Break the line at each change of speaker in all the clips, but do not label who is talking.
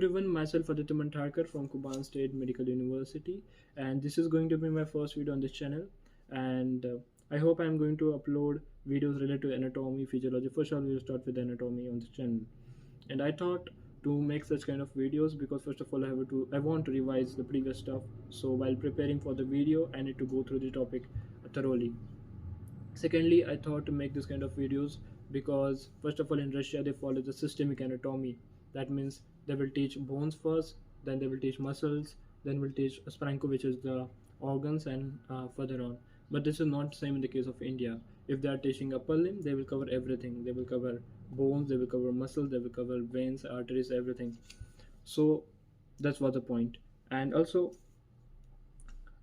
everyone, myself Aditya Manthalkar from Kuban State Medical University, and this is going to be my first video on this channel. And I hope I'm going to upload videos related to anatomy, physiology. First of all, we'll start with anatomy on this channel. And I thought to make such kind of videos because first of all I want to revise the previous stuff. So while preparing for the video, I need to go through the topic thoroughly. Secondly, I thought to make this kind of videos because first of all in Russia they follow the systemic anatomy. That means they will teach bones first, then they will teach muscles, then will teach spranko, which is the organs, and further on. But this is not the same in the case of India. If they are teaching upper limb, they will cover everything. They will cover bones, they will cover muscles, they will cover veins, arteries, everything. So that's what the point. And also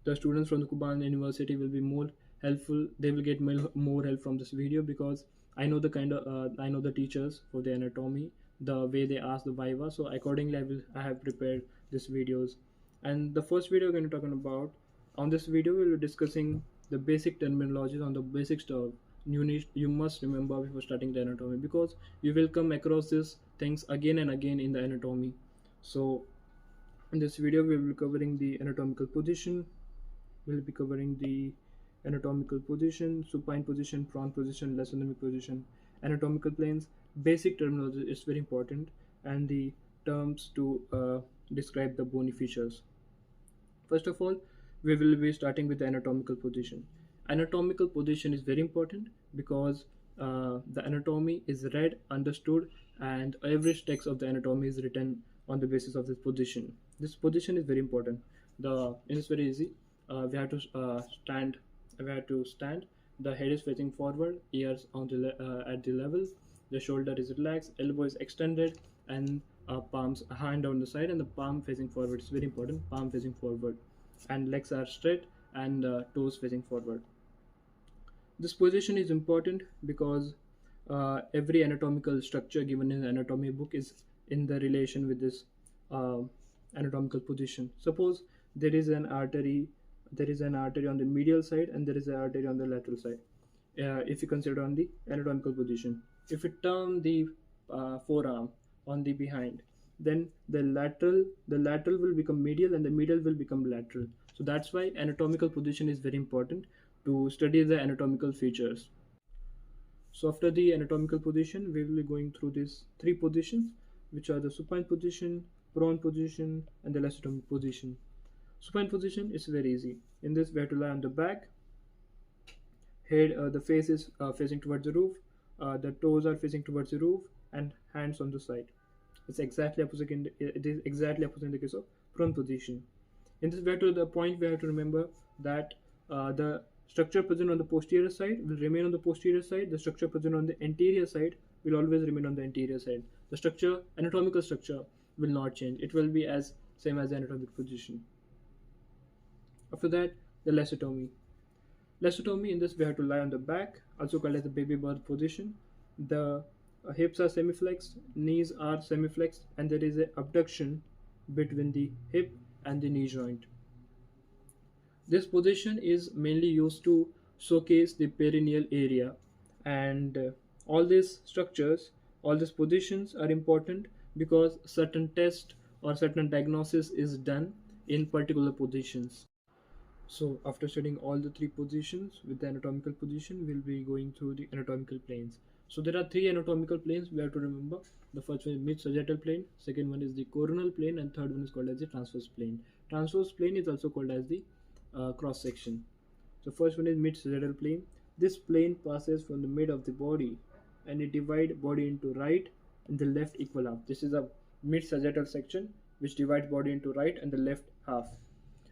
the students from the Kuban University will be more helpful. They will get more help from this video because I know the teachers for the anatomy, the way they ask the viva. So accordingly I have prepared these videos. And the first video we're going to talk about, on this video we'll be discussing the basic terminologies on the basic stuff you must remember before starting the anatomy, because you will come across these things again and again in the anatomy. So in this video we will be covering the anatomical position, we'll be covering the anatomical position, supine position, prone position, lithotomy position, anatomical planes. Basic terminology is very important, and the terms to describe the bony features. First of all, we will be starting with the anatomical position. Anatomical position is very important because the anatomy is read, understood, and every text of the anatomy is written on the basis of this position. This position is very important. It is very easy. We have to stand. We have to stand. The head is facing forward, ears on the at the level. The shoulder is relaxed, elbow is extended, and palms, hand on the side, and the palm facing forward. It's very important. Palm facing forward, and legs are straight, and toes facing forward. This position is important because every anatomical structure given in the anatomy book is in the relation with this anatomical position. Suppose there is an artery on the medial side and there is an artery on the lateral side. If you consider on the anatomical position, if you turn the forearm on the behind, then the lateral will become medial and the medial will become lateral. So that's why anatomical position is very important to study the anatomical features. So after the anatomical position, we will be going through these three positions, which are the supine position, prone position, and the lithotomy position. Supine position is very easy. In this, we have to lie on the back. Head, the face is facing towards the roof. The toes are facing towards the roof, and hands on the side. It is exactly opposite in the case of prone position. In this, we have to remember that the structure present on the posterior side will remain on the posterior side. The structure present on the anterior side will always remain on the anterior side. The anatomical structure will not change. It will be same as the anatomic position. After that, the lithotomy. Lithotomy, in this we have to lie on the back, also called as the baby birth position. The hips are semiflexed, knees are semiflexed, and there is an abduction between the hip and the knee joint. This position is mainly used to showcase the perineal area, and all these positions are important because certain test or certain diagnosis is done in particular positions. So after studying all the three positions with the anatomical position, we'll be going through the anatomical planes. So there are three anatomical planes we have to remember. The first one is mid-sagittal plane, second one is the coronal plane, and third one is called as the transverse plane. Transverse plane is also called as the cross section. So first one is mid-sagittal plane. This plane passes from the mid of the body and it divides body into right and the left equal half. This is a mid-sagittal section which divides body into right and the left half.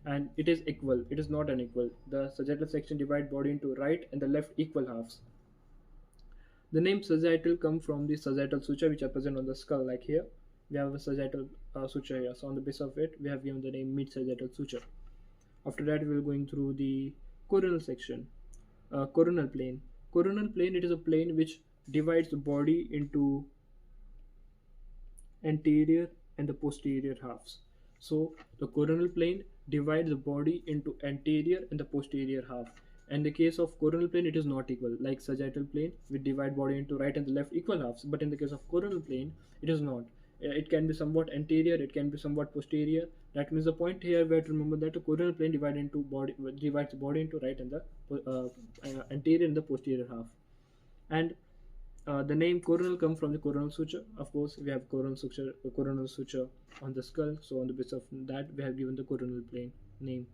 And it is equal, it is not unequal. The sagittal section divides body into right and the left equal halves. The name sagittal comes from the sagittal suture which are present on the skull, like here. We have a sagittal suture here. So on the base of it, we have given the name mid-sagittal suture. After that, we will going through the coronal section. Coronal plane. Coronal plane, it is a plane which divides the body into anterior and the posterior halves. So the coronal plane divides the body into anterior and the posterior half. In the case of coronal plane, it is not equal. Like sagittal plane, we divide body into right and the left equal halves. But in the case of coronal plane, it is not. it can be somewhat anterior, it can be somewhat posterior. That means the point here we have to remember that the coronal plane divides the body into right and the anterior and the posterior half. And the name coronal comes from the coronal suture. Of course, we have coronal suture on the skull, so on the basis of that we have given the coronal plane name.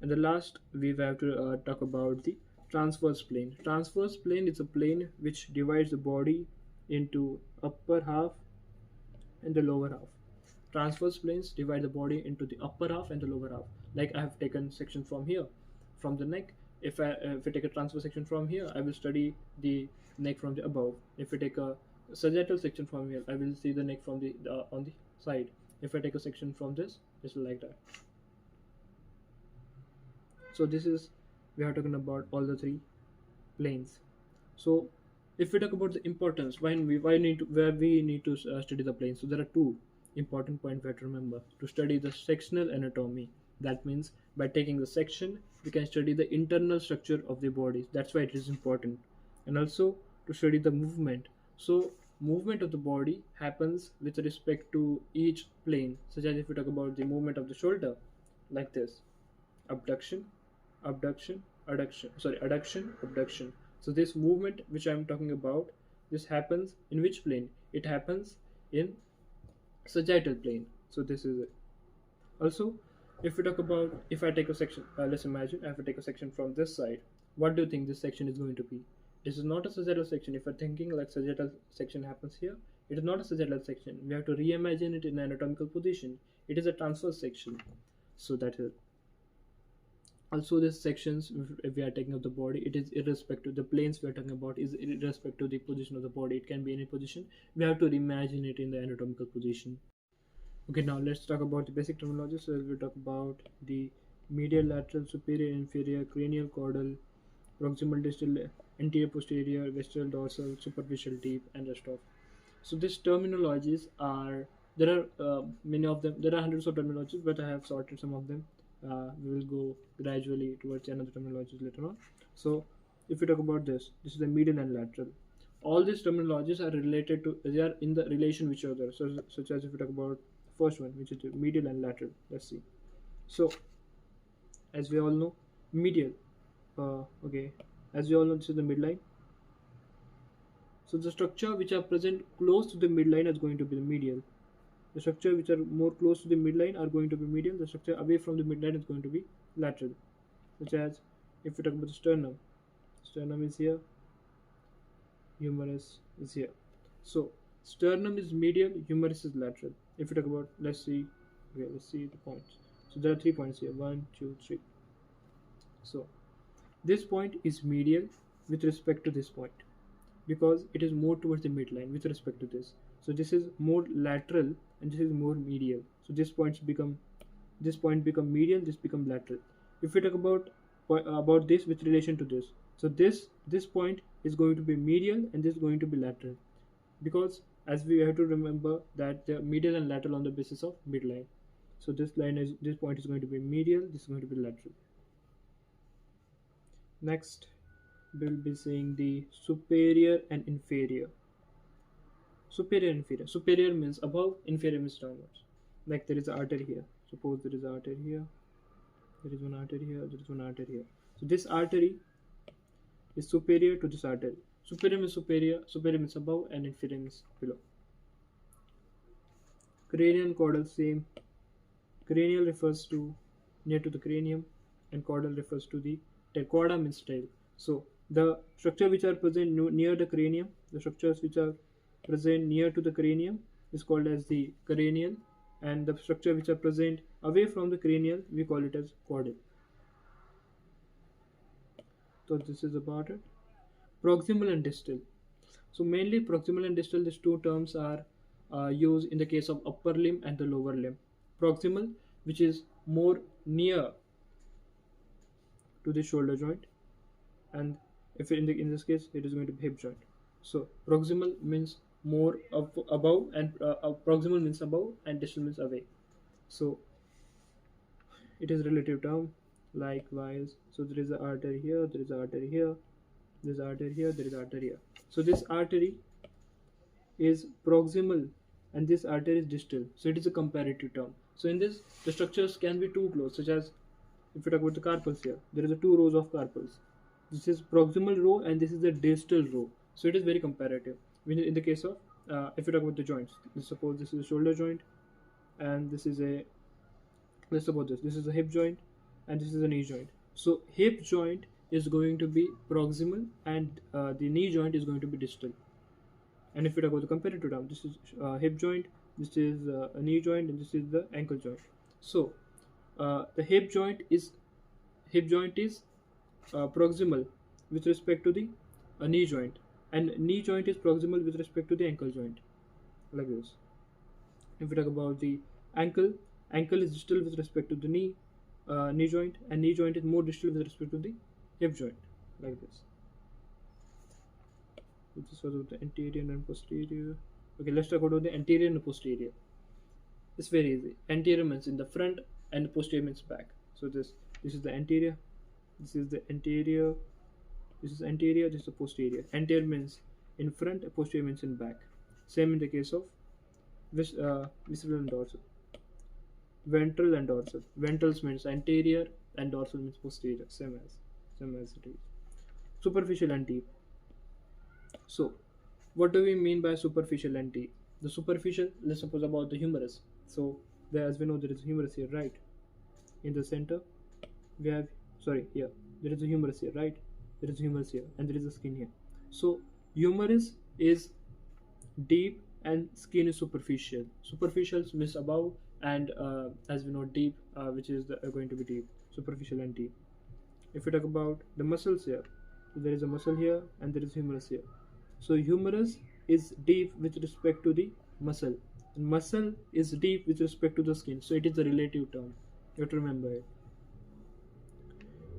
And the last we have to talk about the transverse plane. Transverse plane is a plane which divides the body into upper half and the lower half. Transverse planes divide the body into the upper half and the lower half. Like I have taken section from here, from the neck. If I take a transverse section from here, I will study the neck from the above. If I take a sagittal section from here, I will see the neck from the on the side. If I take a section from this, it's like that. So this is, we are talking about all the three planes. So if we talk about the importance, where we need to study the planes, so there are two important points we have to remember to study the sectional anatomy. That means by taking the section, we can study the internal structure of the body. That's why it is important. And also to study the movement. So movement of the body happens with respect to each plane, such as if we talk about the movement of the shoulder, like this: abduction, abduction, adduction, abduction. So this movement which I am talking about, this happens in which plane? It happens in sagittal plane. So this is it. Also, if we talk about, if I take a section, let's imagine I have to take a section from this side. What do you think this section is going to be? This is not a sagittal section. If we're thinking like sagittal section happens here, it is not a sagittal section. We have to reimagine it in anatomical position. It is a transverse section. So that is. Also, these sections, if we are taking up the body, it is irrespective. The planes we are talking about is irrespective of the position of the body. It can be any position. We have to reimagine it in the anatomical position. Okay, now let's talk about the basic terminology. So we'll talk about the medial, lateral, superior, inferior, cranial, caudal, proximal, distal, anterior, posterior, vestral, dorsal, superficial, deep, and rest of. So these terminologies are, there are many of them. There are hundreds of terminologies, but I have sorted some of them. We will go gradually towards another terminologies later on. So if we talk about this is the medial and lateral. All these terminologies are related to, they are in the relation with each other. So such as if we talk about first one, which is the medial and lateral. Let's see. So as we all know, medial, okay, as we all know, this is the midline. So the structure which are present close to the midline is going to be the medial. The structure which are more close to the midline are going to be medial. The structure away from the midline is going to be lateral. Such as if we talk about the sternum, sternum is here, humerus is here. So sternum is medial, humerus is lateral. If we talk about, let's see the points. So there are 3 points here, 1, 2, 3. So this point is medial with respect to this point, because it is more towards the midline with respect to this. So this is more lateral and this is more medial. So this point become medial, this become lateral. If we talk about this with relation to this, so this point is going to be medial and this is going to be lateral, because as we have to remember that the medial and lateral on the basis of midline. So this point is going to be medial, this is going to be lateral. Next, we will be seeing the superior and inferior. Superior and inferior. Superior means above, inferior means downwards. Like there is an artery here. Suppose there is an artery here. There is one artery here. There is one artery here. So this artery is superior to this artery. Superior means above, and inferior means below. Cranial and caudal, same. Cranial refers to near to the cranium, and caudal refers to the tail. Cauda means tail. So the structure which are present near the cranium, the structures which are present near to the cranium is called as the cranial, and the structure which are present away from the cranial we call it as caudal. So this is about it. Proximal and distal. So mainly proximal and distal, these two terms are used in the case of upper limb and the lower limb. Proximal, which is more near to the shoulder joint, and if in this case it is going to be hip joint. So proximal means more above, and proximal means above and distal means away. So it is relative term. Likewise, so there is an artery here, there is an artery here, there is an artery here, there is an artery here. So this artery is proximal and this artery is distal. So it is a comparative term. So in this, the structures can be too close, such as if you talk about the carpals here, there is a two rows of carpals. This is proximal row and this is the distal row. So it is very comparative. In the case of, if you talk about the joints, suppose this is a shoulder joint, and this is a, let's suppose this is a hip joint, and this is a knee joint. So hip joint is going to be proximal, and the knee joint is going to be distal. And if you talk about the comparative term, this is hip joint, this is a knee joint, and this is the ankle joint. So the hip joint is proximal with respect to the knee joint, and knee joint is proximal with respect to the ankle joint, like this. If we talk about the ankle is distal with respect to the knee joint, and knee joint is more distal with respect to the hip joint, like this. This was about the anterior and posterior. Okay, let's talk about the anterior and posterior. It's very easy. Anterior means in the front, and posterior means back. So this is the anterior, this is the anterior, this is anterior, this is the posterior. Anterior means in front, posterior means in back. Same in the case of visceral and dorsal. Ventral and dorsal. Ventrals means anterior and dorsal means posterior. Same as it is. Superficial and deep. So what do we mean by superficial and deep? The superficial, let's suppose about the humerus. So there, as we know, there is a humerus here, right? In the center we have, here there is a humerus here, right? There is a humerus here, and there is a skin here. So humerus is deep and skin is superficial. Superficial means above, and as we know, deep, which is going to be deep. Superficial and deep. If we talk about the muscles here, so there is a muscle here and there is humerus here. So humerus is deep with respect to the muscle, and muscle is deep with respect to the skin. So it is a relative term. You have to remember it.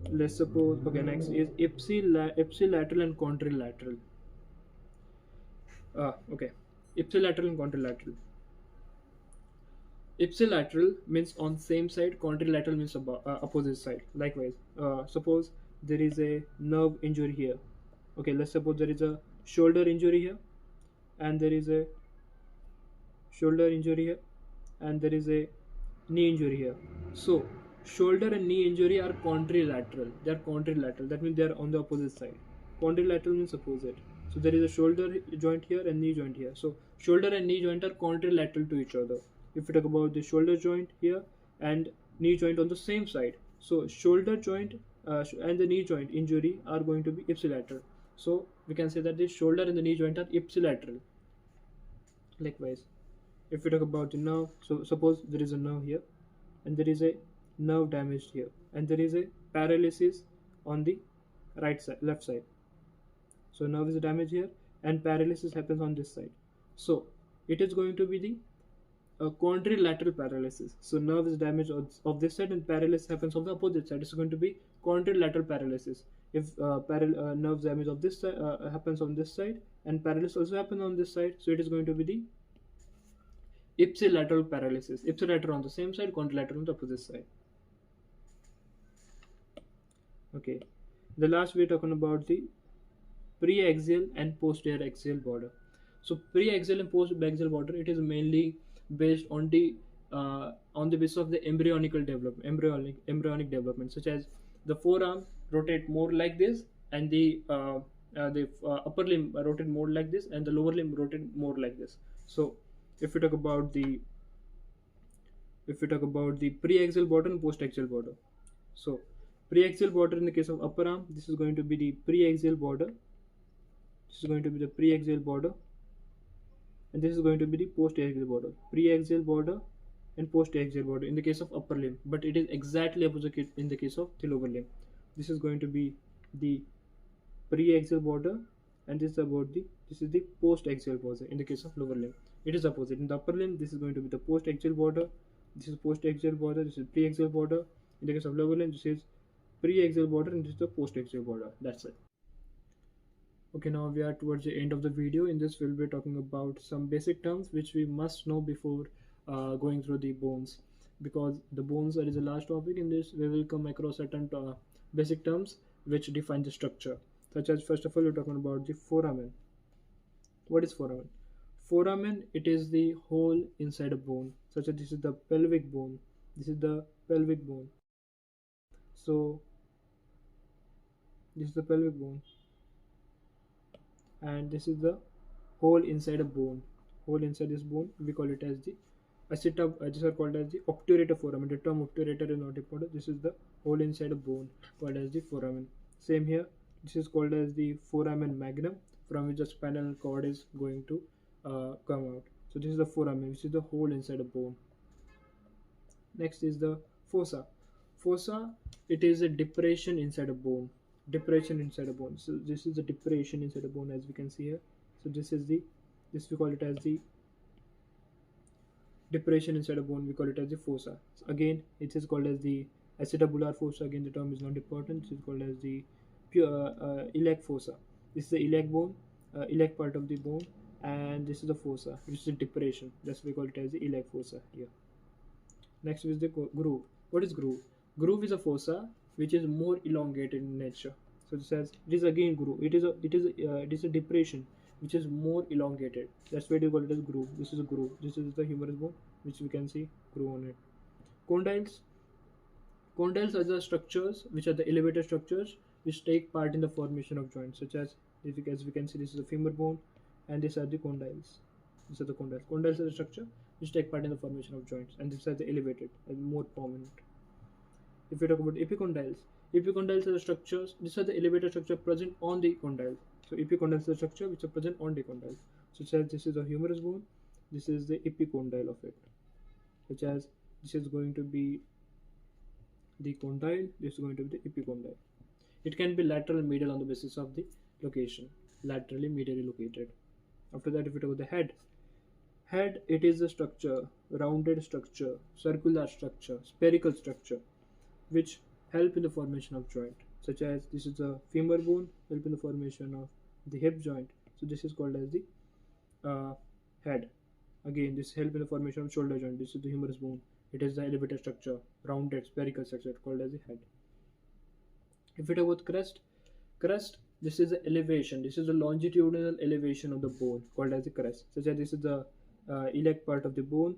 Let's suppose, okay, next is ipsilateral and contralateral. Okay, ipsilateral and contralateral. Ipsilateral means on same side, contralateral means opposite side. Likewise, suppose there is a nerve injury here. Okay, let's suppose there is a shoulder injury here, and there is a shoulder injury here, and there is a knee injury here. So shoulder and knee injury are contralateral. They are contralateral. That means they are on the opposite side. Contralateral means opposite. So there is a shoulder joint here and knee joint here. So shoulder and knee joint are contralateral to each other. If we talk about the shoulder joint here and knee joint on the same side, so shoulder joint and the knee joint injury are going to be ipsilateral. So we can say that the shoulder and the knee joint are ipsilateral. Likewise, if we talk about the nerve, so suppose there is a nerve here, and there is a nerve damaged here, and there is a paralysis on the left side. So nerve is damaged here, and paralysis happens on this side. So it is going to be the contralateral paralysis. So nerve is damaged of this side, and paralysis happens on the opposite side. It's going to be contralateral paralysis. If nerve damage of this side happens on this side, and paralysis also happens on this side, so it is going to be the ipsilateral paralysis. Ipsilateral on the same side, contralateral on the opposite side. Okay, the last we are talking about the preaxial and posterior axial border. So preaxial and postaxial border, it is mainly based on the basis of the embryonic development, such as the forearm rotate more like this, and the upper limb rotate more like this, and the lower limb rotate more like this. So if we talk about the preaxial border and postaxial border, so preaxial border in the case of upper arm, this is going to be the preaxial border. This is going to be the preaxial border, and this is going to be the postaxial border. Preaxial border and postaxial border in the case of upper limb, but it is exactly opposite in the case of the lower limb. This is going to be the preaxial border, and this is the postaxial border in the case of lower limb. It is opposite. In the upper limb, this is going to be the postaxial border. This is postaxial border. This is preaxial border. In the case of lower limb, this is preaxial border, and this is the postaxial border. That's it. Okay, now we are towards the end of the video. In this, we'll be talking about some basic terms which we must know before going through the bones, because the bones is the last topic. In this, we will come across certain basic terms which define the structure, such as, first of all, we're talking about the foramen. What is foramen? Foramen, it is the hole inside a bone, such as this is the pelvic bone. This is the pelvic bone. So this is the pelvic bone, and this is the hole inside a bone. Hole inside this bone, we call it as the these are called as the obturator foramen. The term obturator is not important. This is the hole inside a bone called as the foramen. Same here. This is called as the foramen magnum, from which the spinal cord is going to come out. So this is the foramen, which is the hole inside a bone. Next is the fossa. Fossa, it is a depression inside a bone. Depression inside a bone. So this is the depression inside a bone, as we can see here. So this we call it as the depression inside a bone. We call it as the fossa. So again, it is called as the acetabular fossa. Again, the term is not important. It is called as the iliac fossa. This is the iliac bone, iliac part of the bone, and this is the fossa, which is a depression. That's why we call it as the iliac fossa here. Next is the groove. What is groove? Groove is a fossa which is more elongated in nature. So it is again groove. It is a depression which is more elongated. That's why we call it as groove. This is a groove. This is the humerus bone, which we can see groove on it. Condyles. Condyles are the structures which are the elevator structures which take part in the formation of joints, such as we can see, this is a femur bone, and these are the condyles. These are the condyles. Condyles are the structure which take part in the formation of joints, and these are the elevated and more prominent. If we talk about epicondyles, epicondyles are the structures. These are the elevator structure present on the condyles. So epicondyles are the structure which are present on the condyles. So it says this is a humerus bone. This is the epicondyle of it. Such as this is going to be the condyle. This is going to be the epicondyle. It can be lateral and medial on the basis of the location. Laterally, medially located. After that, if we talk about the head. Head, it is a structure, rounded structure, circular structure, spherical structure, which help in the formation of joint, such as this is the femur bone, help in the formation of the hip joint. So this is called as the head. Again, this help in the formation of shoulder joint. This is the humerus bone. It is the elevator structure, rounded spherical structure called as the head. If we talk about crest, this is the elevation. This is the longitudinal elevation of the bone called as the crest. Such as this is the iliac part of the bone,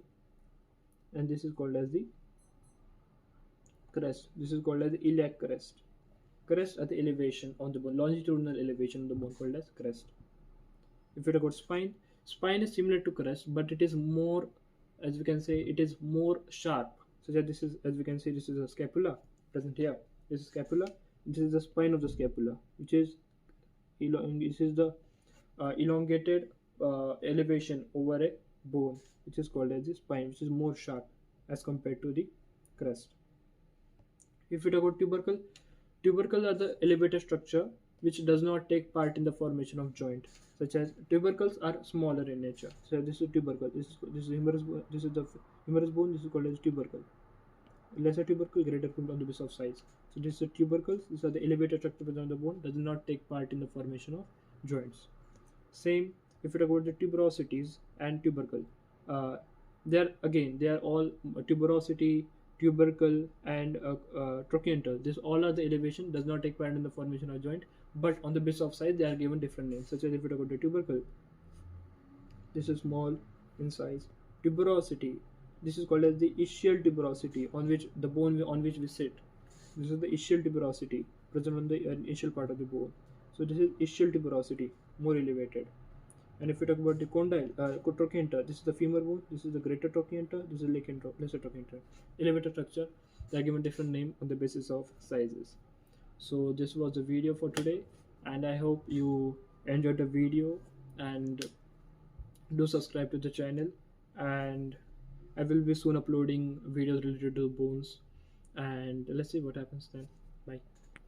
and this is called as the crest. This is called as the iliac crest. Crest at the elevation on the bone, longitudinal elevation of the bone called as crest. If we talk about spine, spine is similar to crest, but it is more, as we can say, it is more sharp. So that this is, as we can see, this is a scapula present here. This is scapula. This is the spine of the scapula, which is this is the elongated elevation over a bone, which is called as the spine, which is more sharp as compared to the crest. If we talk about tubercle, tubercle are the elevator structure which does not take part in the formation of joint, such as tubercles are smaller in nature. So this is tubercle. This is humerus. This is the humerus bone. This is called as tubercle. Lesser tubercle, greater on the basis of size. So this is the tubercles. These are the elevator structure present on the bone, does not take part in the formation of joints. Same if we talk about the tuberosities and tubercle. They are all tuberosity, tubercle, and trochanter. This all are the elevation, does not take part in the formation of joint, but on the basis of size they are given different names. Such as if we talk about the tubercle, this is small in size. Tuberosity, this is called as the ischial tuberosity, on which the bone on which we sit. This is the ischial tuberosity present on the initial part of the bone. So this is ischial tuberosity, more elevated. And if we talk about the condyle, trochanter, this is the femur bone, this is the greater trochanter, this is lesser trochanter. Elevator structure, they are given different name on the basis of sizes. So this was the video for today, and I hope you enjoyed the video, and do subscribe to the channel, and I will be soon uploading videos related to bones, and let's see what happens then.